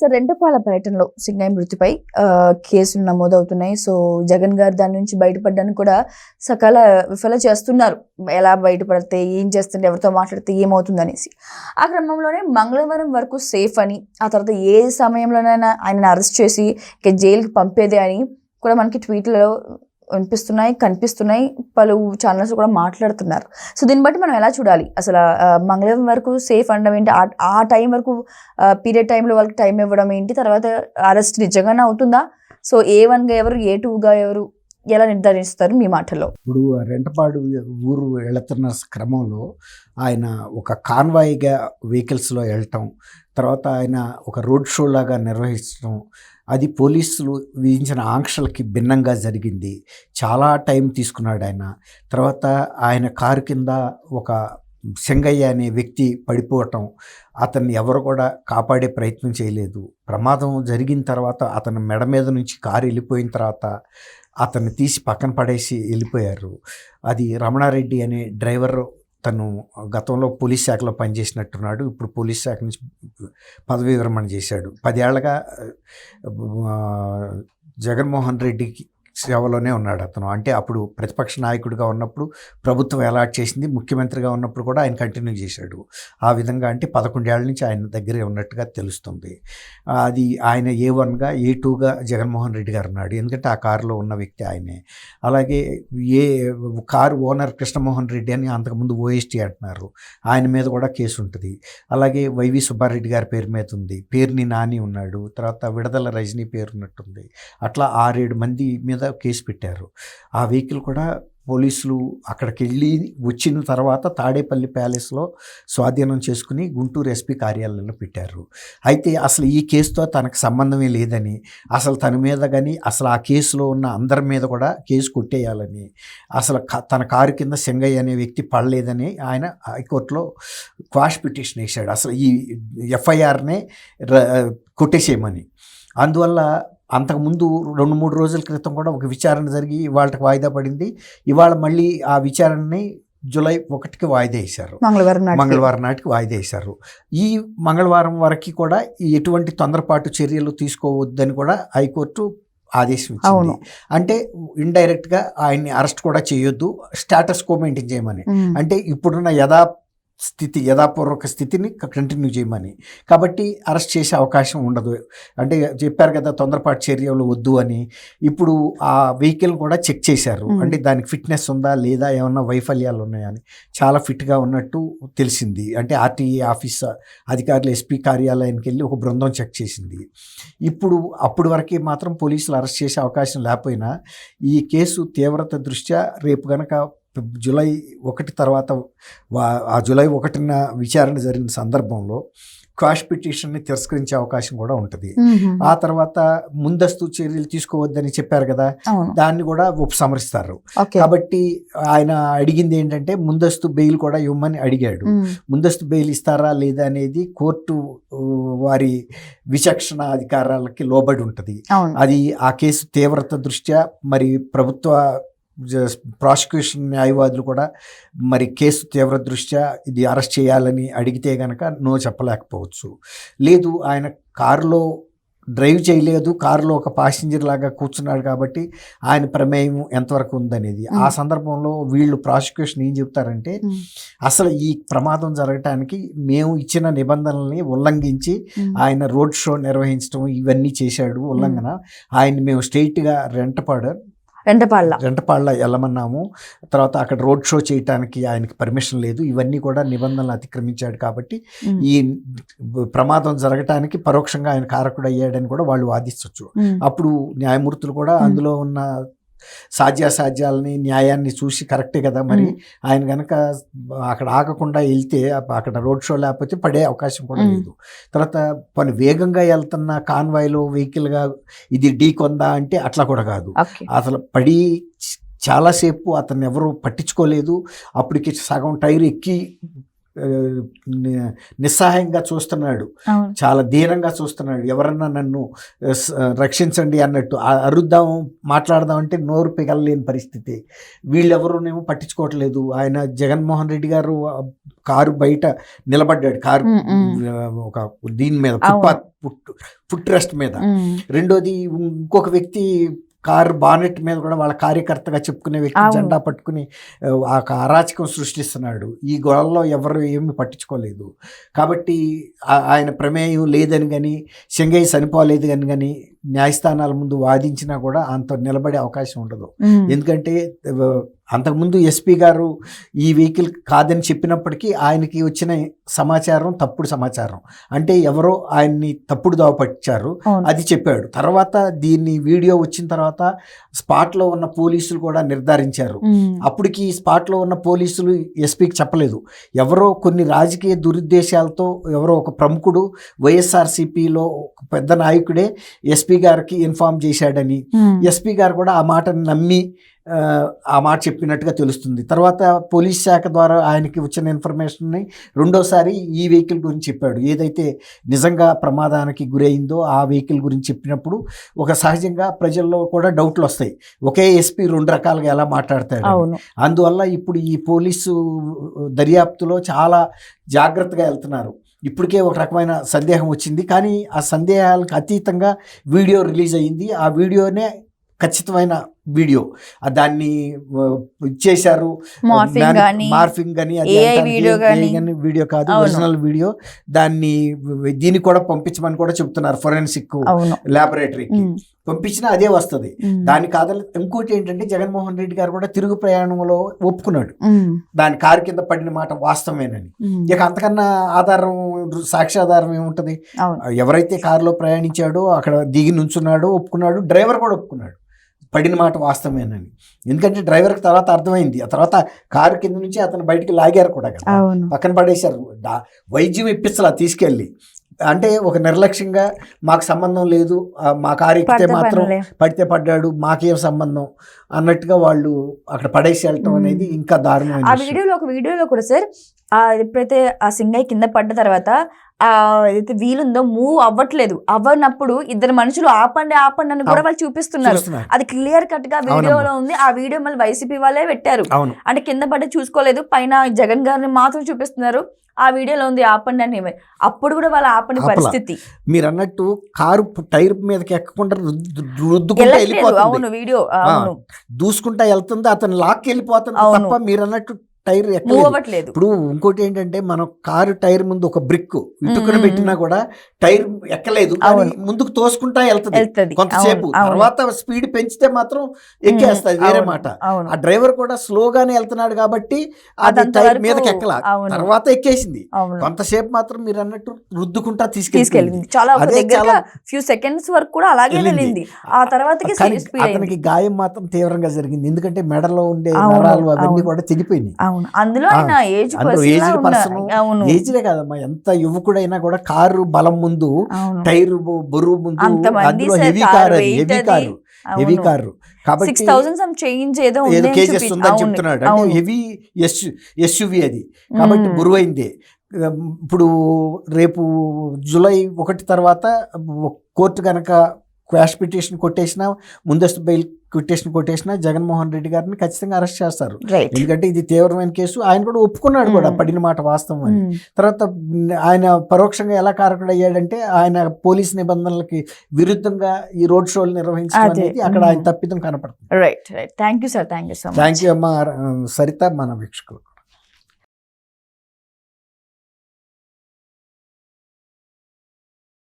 So Rentapalla పర్యటనలో సింగయ్య మృతిపై కేసులు నమోదవుతున్నాయి. సో జగన్ గారు దాని నుంచి బయటపడడానికి కూడా సకాల విఫల చేస్తున్నారు. ఎలా బయటపడితే, ఏం చేస్తుంటే, ఎవరితో మాట్లాడితే ఏమవుతుంది అనేసి. ఆ క్రమంలోనే మంగళవారం వరకు సేఫ్ అని, ఆ తర్వాత ఏ సమయంలోనైనా ఆయనను అరెస్ట్ చేసి ఇక జైలుకి పంపేదే అని కూడా మనకి ట్వీట్లలో కనిపిస్తున్నాయి. పలు ఛానల్స్ కూడా మాట్లాడుతున్నారు. సో దీన్ని బట్టి మనం ఎలా చూడాలి? అసలు మంగళవారం వరకు సేఫ్ అనడం ఏంటి? ఆ టైం వరకు పీరియడ్ టైంలో వాళ్ళకి టైం ఇవ్వడం ఏంటి? తర్వాత అరెస్ట్ నిజంగానే అవుతుందా? సో A1గా ఎవరు, A2గా ఎవరు, ఎలా నిర్ధారిస్తారు మీ మాటల్లో? ఇప్పుడు రెంటపాడు ఊరు వెళుతున్న క్రమంలో ఆయన ఒక కాన్వాయ్గా వెహికల్స్లో వెళ్ళటం, తర్వాత ఆయన ఒక రోడ్ షో లాగా నిర్వహించడం, అది పోలీసులు విధించిన ఆంక్షలకి భిన్నంగా జరిగింది. చాలా టైం తీసుకున్నాడు ఆయన. తర్వాత ఆయన కారు కింద ఒక సింగయ్య అనే వ్యక్తి పడిపోవటం, అతన్ని ఎవరు కూడా కాపాడే ప్రయత్నం చేయలేదు. ప్రమాదం జరిగిన తర్వాత అతని మెడ మీద నుంచి కారు వెళ్ళిపోయిన తర్వాత అతన్ని తీసి పక్కన పడేసి వెళ్ళిపోయారు. అది రమణారెడ్డి అనే డ్రైవర్, తను గతంలో పోలీస్ శాఖలో పనిచేసినట్టున్నాడు. ఇప్పుడు పోలీస్ శాఖ నుంచి పదవీ విరమణ చేశాడు. 10 ఏళ్ళగా జగన్మోహన్ రెడ్డికి సేవలోనే ఉన్నాడు అతను. అంటే అప్పుడు ప్రతిపక్ష నాయకుడిగా ఉన్నప్పుడు ప్రభుత్వం అలాట్ చేసింది, ముఖ్యమంత్రిగా ఉన్నప్పుడు కూడా ఆయన కంటిన్యూ చేశాడు. ఆ విధంగా అంటే 11 ఏళ్ళ నుంచి ఆయన దగ్గరే ఉన్నట్టుగా తెలుస్తుంది. అది ఆయన A1గా, A2గా జగన్మోహన్ రెడ్డి గారు ఉన్నాడు. ఎందుకంటే ఆ కారులో ఉన్న వ్యక్తి ఆయనే. అలాగే కారు ఓనర్ కృష్ణమోహన్ రెడ్డి అని అంతకుముందు OST అంటున్నారు, ఆయన మీద కూడా కేసు ఉంటుంది. అలాగే వైవి సుబ్బారెడ్డి గారి పేరు మీద ఉంది, పేరుని నాని ఉన్నాడు, తర్వాత విడదల రజనీ పేరు ఉన్నట్టుంది. అట్లా 6-7 మంది మీద కేసు పెట్టారు. ఆ వెహికల్ కూడా పోలీసులు అక్కడికి వెళ్ళి వచ్చిన తర్వాత తాడేపల్లి ప్యాలెస్లో స్వాధీనం చేసుకుని గుంటూరు SP కార్యాలయంలో పెట్టారు. అయితే అసలు ఈ కేసుతో తనకు సంబంధమే లేదని, అసలు తన మీద కానీ అసలు ఆ కేసులో ఉన్న అందరి మీద కూడా కేసు కొట్టేయాలని, అసలు తన కారు కింద సింగయ్య అనే వ్యక్తి పడలేదని ఆయన హైకోర్టులో క్వాష్ పిటిషన్ వేశాడు. అసలు ఈ FIRనే కొట్టేసేయమని. అందువల్ల అంతకుముందు 2-3 రోజుల క్రితం కూడా ఒక విచారణ జరిగి ఇవాళకి వాయిదా పడింది. ఇవాళ మళ్ళీ ఆ విచారణని జూలై 1కి వాయిదా వేశారు. మంగళవారం నాటికి వాయిదా వేశారు. ఈ మంగళవారం వరకు కూడా ఎటువంటి తొందరపాటు చర్యలు తీసుకోవద్దని కూడా హైకోర్టు ఆదేశం ఇచ్చింది. అంటే ఇండైరెక్ట్గా ఆయన్ని అరెస్ట్ కూడా చేయొద్దు, స్టేటస్ కో మెయింటైన్ చేయమని. అంటే ఇప్పుడున్న యథాపూర్వక స్థితిని కంటిన్యూ చేయమని. కాబట్టి అరెస్ట్ చేసే అవకాశం ఉండదు. అంటే చెప్పారు కదా తొందరపాటు చర్యలు వద్దు అని. ఇప్పుడు ఆ వెహికల్ కూడా చెక్ చేశారు. అంటే దానికి ఫిట్నెస్ ఉందా లేదా, ఏమన్నా వైఫల్యాలు ఉన్నాయా అని. చాలా ఫిట్గా ఉన్నట్టు తెలిసింది. అంటే RTA ఆఫీస్ అధికారులు SP కార్యాలయానికి వెళ్ళి ఒక బృందం చెక్ చేసింది. ఇప్పుడు అప్పటి వరకు మాత్రం పోలీసులు అరెస్ట్ చేసే అవకాశం లేకపోయినా ఈ కేసు తీవ్రత దృష్ట్యా రేపు కనుక జూలై 1 తర్వాత ఆ జూలై 1న విచారణ జరిగిన సందర్భంలో క్వాష్ పిటిషన్ని తిరస్కరించే అవకాశం కూడా ఉంటుంది. ఆ తర్వాత ముందస్తు చర్యలు తీసుకోవద్దని చెప్పారు కదా, దాన్ని కూడా ఉపసంహరిస్తారు. కాబట్టి ఆయన అడిగింది ఏంటంటే ముందస్తు బెయిల్ కూడా ఇవ్వమని అడిగాడు. ముందస్తు బెయిల్ ఇస్తారా లేదా అనేది కోర్టు వారి విచక్షణ అధికారాలకి లోబడి ఉంటుంది. అది ఆ కేసు తీవ్రత దృష్ట్యా మరి ప్రభుత్వ ప్రాసిక్యూషన్ న్యాయవాదులు కూడా మరి కేసు తీవ్ర దృష్ట్యా ఇది అరెస్ట్ చేయాలని అడిగితే కనుక నో చెప్పలేకపోవచ్చు. లేదు, ఆయన కారులో డ్రైవ్ చేయలేదు, కారులో ఒక ప్యాసింజర్ లాగా కూర్చున్నాడు కాబట్టి ఆయన ప్రమేయం ఎంతవరకు ఉందనేది. ఆ సందర్భంలో వీళ్ళు ప్రాసిక్యూషన్ ఏం చెప్తారంటే అసలు ఈ ప్రమాదం జరగటానికి మేము ఇచ్చిన నిబంధనల్ని ఉల్లంఘించి ఆయన రోడ్ షో నిర్వహించడం ఇవన్నీ చేశాడు, ఉల్లంఘన. ఆయన్ని మేము స్ట్రైట్గా రెంటపాళ్ళ వెళ్ళమన్నాము. తర్వాత అక్కడ రోడ్ షో చేయడానికి ఆయనకి పర్మిషన్ లేదు. ఇవన్నీ కూడా నిబంధనలు అతిక్రమించాడు కాబట్టి ఈ ప్రమాదం జరగటానికి పరోక్షంగా ఆయన కారకుడు అయ్యాడని కూడా వాళ్ళు వాదించవచ్చు. అప్పుడు న్యాయమూర్తులు కూడా అందులో ఉన్న సాధ్యాసాధ్యాలని న్యాయాన్ని చూసి కరెక్టే కదా, మరి ఆయన కనుక అక్కడ ఆగకుండా వెళ్తే అక్కడ రోడ్ షో లేకపోతే పడే అవకాశం కూడా లేదు. తర్వాత పని వేగంగా వెళ్తున్న కాన్వాయ్లో వెహికల్గా ఇది ఢీకొందా అంటే అట్లా కూడా కాదు. అసలు పడి చాలాసేపు అతన్ని ఎవరు పట్టించుకోలేదు. అప్పటికి సగం టైర్ ఎక్కి నిస్సహాయంగా చూస్తున్నాడు, అవును. చాలా దీనంగా చూస్తున్నాడు. ఎవరన్నా నన్ను రక్షించండి అన్నట్టు అరుద్దాం మాట్లాడదాం అంటే నోరు పిగలలేని పరిస్థితి. వీళ్ళెవరూనేమో పట్టించుకోవట్లేదు. ఆయన జగన్మోహన్ రెడ్డి గారు కారు బయట నిలబడ్డాడు, కారు ఒక దీని మీద ఫుట్పాత్ ఫుట్ రెస్ట్ మీద. రెండోది ఇంకొక వ్యక్తి కారు బానెట్ మీద కూడా వాళ్ళ కార్యకర్తగా చెప్పుకునే వ్యక్తి జెండా పట్టుకుని ఆ అరాచకం సృష్టిస్తున్నాడు. ఈ గొడవల్లో ఎవరు ఏమి పట్టించుకోలేదు. కాబట్టి ఆయన ప్రమేయం లేదని కానీ, సింగయ్య చనిపోలేదు అని కానీ న్యాయస్థానాల ముందు వాదించినా కూడా అంత నిలబడే అవకాశం ఉండదు. ఎందుకంటే అంతకుముందు ఎస్పీ గారు ఈ వెహికల్ కాదని చెప్పినప్పటికీ ఆయనకి వచ్చిన సమాచారం తప్పుడు సమాచారం, అంటే ఎవరో ఆయన్ని తప్పుడు దోవ పట్టించారు అది చెప్పాడు. తర్వాత దీన్ని వీడియో వచ్చిన తర్వాత స్పాట్లో ఉన్న పోలీసులు కూడా నిర్ధారించారు. అప్పటికి స్పాట్లో ఉన్న పోలీసులు ఎస్పీకి చెప్పలేదు. ఎవరో కొన్ని రాజకీయ దురుద్దేశాలతో ఎవరో ఒక ప్రముఖుడు వైఎస్ఆర్సీపీలో ఒక పెద్ద నాయకుడే ఎస్పీ గారికి ఇన్ఫార్మ్ చేశాడని, ఎస్పీ గారు కూడా ఆ మాటను నమ్మి ఆ మాట చెప్పినట్టుగా తెలుస్తుంది. తర్వాత పోలీస్ శాఖ ద్వారా ఆయనకి వచ్చిన ఇన్ఫర్మేషన్ని రెండోసారి ఈ వెహికల్ గురించి చెప్పాడు. ఏదైతే నిజంగా ప్రమాదానికి గురైందో ఆ వెహికల్ గురించి చెప్పినప్పుడు ఒక సహజంగా ప్రజల్లో కూడా డౌట్లు వస్తాయి, ఒకే ఎస్పీ రెండు రకాలుగా ఎలా మాట్లాడతాడు. అందువల్ల ఇప్పుడు ఈ పోలీసు దర్యాప్తులో చాలా జాగ్రత్తగా వెళ్తున్నారు. ఇప్పటికే ఒక రకమైన సందేహం వచ్చింది, కానీ ఆ సందేహాలకు అతీతంగా వీడియో రిలీజ్ అయ్యింది. ఆ వీడియోనే ఖచ్చితమైన వీడియో, దాన్ని ఇచ్చేశారు. మార్ఫింగ్ అని వీడియో కాదు, ఒరిజినల్ వీడియో. దీన్ని కూడా పంపించమని కూడా చెప్తున్నారు ఫోరెన్సిక్ ల్యాబొరేటరీకి. పంపించినా అదే వస్తుంది. దాని కాదని ఇంకోటి ఏంటంటే జగన్మోహన్ రెడ్డి గారు కూడా తిరుగు ప్రయాణంలో ఒప్పుకున్నాడు దాని కారు కింద పడిన మాట వాస్తవమేనని. ఇక అంతకన్నా ఆధారం, సాక్ష్యాధారం ఏముంటది? ఎవరైతే కారులో ప్రయాణించాడో అక్కడ దిగి నుంచున్నాడో ఒప్పుకున్నాడు, డ్రైవర్ కూడా ఒప్పుకున్నాడు పడిన మాట వాస్తవమేనని. ఎందుకంటే డ్రైవర్కి తర్వాత అర్థమైంది. ఆ తర్వాత కారు కింద నుంచి అతను బయటికి లాగారు కూడా కదా, పక్కన పడేశారు. వైద్యం ఇప్పించాల తీసుకెళ్ళి, అంటే ఒక నిర్లక్ష్యంగా మాకు సంబంధం లేదు, మా కారు ఎక్కితే మాత్రం పడితే పడ్డాడు, మాకేం సంబంధం అన్నట్టుగా వాళ్ళు అక్కడ పడేసి వెళ్ళటం అనేది ఇంకా దారుణం. ఆ వీడియోలో కూడా సార్ ఎప్పుడైతే ఆ సింగయ్య కింద పడ్డ తర్వాత ఏదైతే వీలుందో మూవ్ అవ్వనప్పుడు ఇద్దరు మనుషులు ఆపండి అని కూడా వాళ్ళు చూపిస్తున్నారు. అది క్లియర్ కట్ గా వీడియోలో ఉంది. ఆ వీడియో మళ్ళీ వైసీపీ వాళ్ళే పెట్టారు. అంటే కింద పడ్డ చూసుకోలేదు, పైన జగన్ గారిని మాత్రం చూపిస్తున్నారు. ఆ వీడియోలో ఉంది ఆపండి అని. అప్పుడు కూడా వాళ్ళ ఆపని పరిస్థితి. మీరు అన్నట్టు కారు టైర్ మీదకి ఎక్కకుండా రుద్దుకుంటా వెళ్ళిపోతుంది. వీడియో దూసుకుంటా వెళ్తుంది, అతను లాక్కి వెళ్ళిపోతుంది తప్ప మీరు అన్నట్టు టైర్ ఎక్కలేదు. ఇప్పుడు ఇంకోటి ఏంటంటే మనం కారు టైర్ ముందు ఒక బ్రిక్ ఇటుకుని పెట్టినా కూడా టైర్ ఎక్కలేదు, ముందుకు తోసుకుంటా వెళ్తుంది కొంతసేపు. తర్వాత స్పీడ్ పెంచితే మాత్రం ఎక్కేస్తుంది, వేరే మాట. ఆ డ్రైవర్ కూడా స్లోగానే వెళ్తున్నాడు కాబట్టి అది టైర్ మీదకి ఎక్కలా, తర్వాత ఎక్కేసింది. కొంతసేపు మాత్రం మీరు అన్నట్టు రుద్దుకుంటా తీసుకెళ్ళింది. చాలా ఫ్యూ సెకండ్స్ వరకు కూడా అలాగే వెళ్ళింది. ఆ తర్వాత అతనికి గాయం మాత్రం తీవ్రంగా జరిగింది, ఎందుకంటే మెడలో ఉండే నరాలు అవన్నీ కూడా తెగిపోయినాయి. అందులో ఏజ్డే కాదమ్మా, ఎంత యువకుడైనా కూడా కారు బలం ముందు, టైర్ బరువు ముందు, అందులో హెవీ కారు కాబట్టి ఏదో కేజెస్ ఉందని చెప్తున్నాడు. అంటే హెవీ ఎస్యూవి అది, కాబట్టి బరువైందే. ఇప్పుడు రేపు జూలై 1 తర్వాత కోర్టు కనుక క్వాష్ పిటిషన్ కొట్టేసినా, ముందస్తు బెయిల్ కొట్టేసినా జగన్మోహన్ రెడ్డి గారిని ఖచ్చితంగా అరెస్ట్ చేస్తారు. ఎందుకంటే ఇది తీవ్రమైన కేసు. ఆయన కూడా ఒప్పుకున్నాడు కూడా పడిన మాట వాస్తవం అని. తర్వాత ఆయన పరోక్షంగా ఎలా కారకుడు అయ్యాడంటే ఆయన పోలీస్ నిబంధనలకి విరుద్ధంగా ఈ రోడ్ షోలు నిర్వహించడం అనేది అక్కడ ఆయన తప్పిదం కనపడుతుంది. Right thank you sir. Thank you అమ్మా సరిత, మన వీక్షకులు.